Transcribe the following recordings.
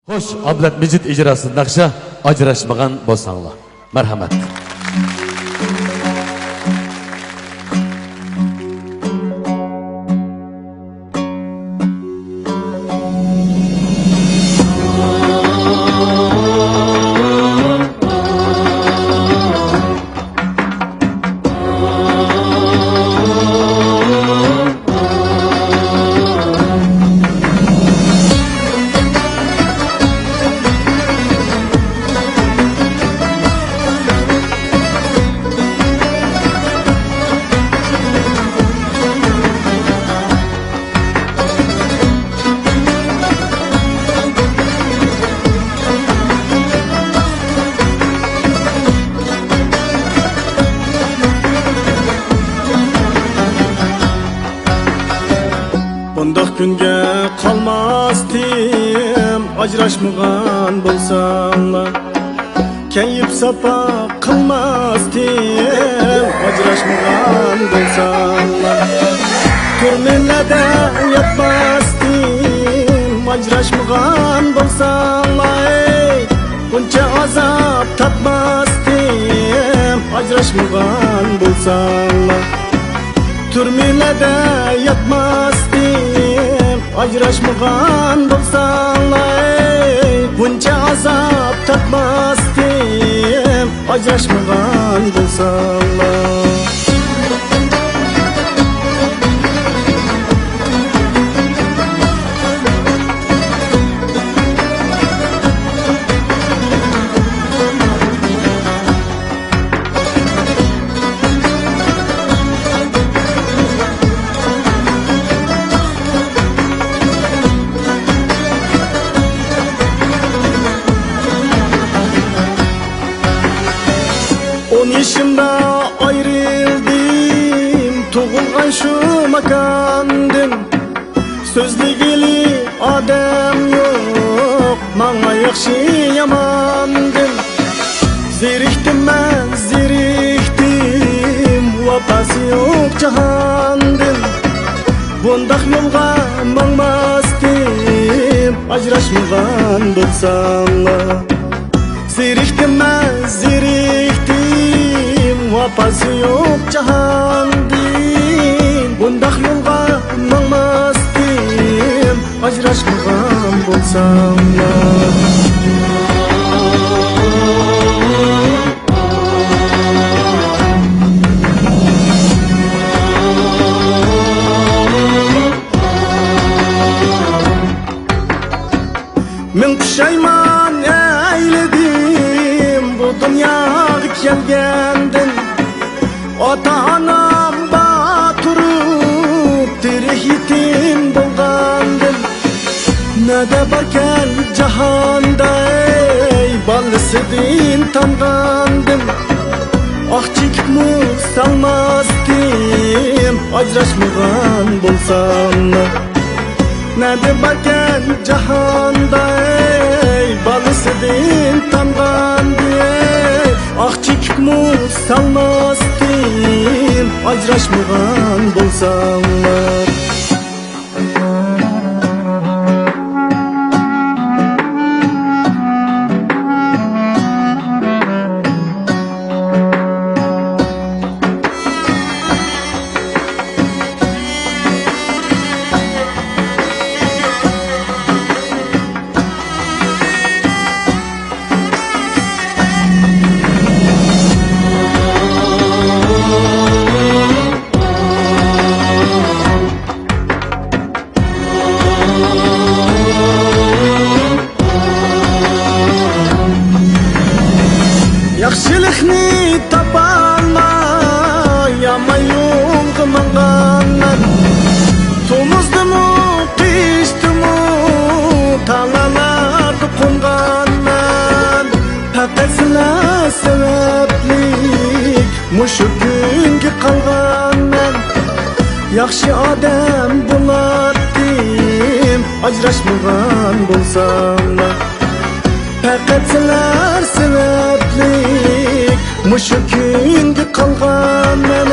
Xo'sh, Ablatmejid ijrosi naqsha ajrashmagan bo'lsanglar. Marhamat. Bundoq kunga qolmasdim, ajrashmagan bo'lsanglar. Kayib sapa qilmasdim, ajrashmagan bo'lsanglar. Turmelada yotmasdim, ajrashmagan bo'lsanglar. Buncha azob tatmasdim, ajrashmagan bo'lsanglar. Turmelada yatmasdim, ajrashmagan bo'lsanglar. Buncha azob tatmasdim, ajrashmagan bo'lsanglar. Yaşımda ayrıldım, tuğulgan şu makandım. Sözlü adam yok, bana yakşı yamandım. Ziriktim ben, ziriktim, vapası yok cahandım. Bundak yolga mangmasdım, ajrashmagan bo'lsanglar. Ziriktim ben, ziriktim, vapası yok cahandim. Bundak yolga mangmasdim, ajrashmagan bo'lsanglar. Men pushayman eyledim, bu dunyoga kelgandim. Ota-onam baturib, tirik yetim bo'lgandim. Nada barkan jahonda, bolasidan tangandim. Oq chekib muz salmasdim, ajrashmagan bo'lsanglar. Nada barkan jahonda, bolasidan tangandim. Oq chekib muz salmasdim, ajrashmagan bo'lsanglar. Yaxshilikni topolmay, yomon yo'lga manganlar. To'mizdimu, qishdimu, talalarga qo'nganman. Faqat sizlar sababli mushu kunga qolganman. Yaxshi odam bo'lardim, ajrashmagan bo'lsanglar. Faqat sizlar sababli mushu kunga qolganman.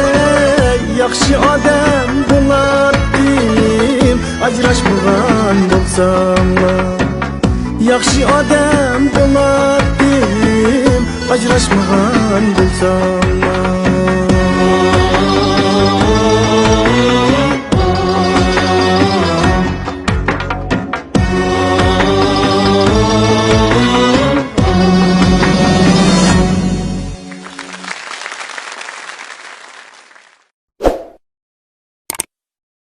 Yaxshi odam bo'lardim, ajrashmagan bo'lsanglar. yaxshi odam bo'lardim ajrashmagan bo'lsam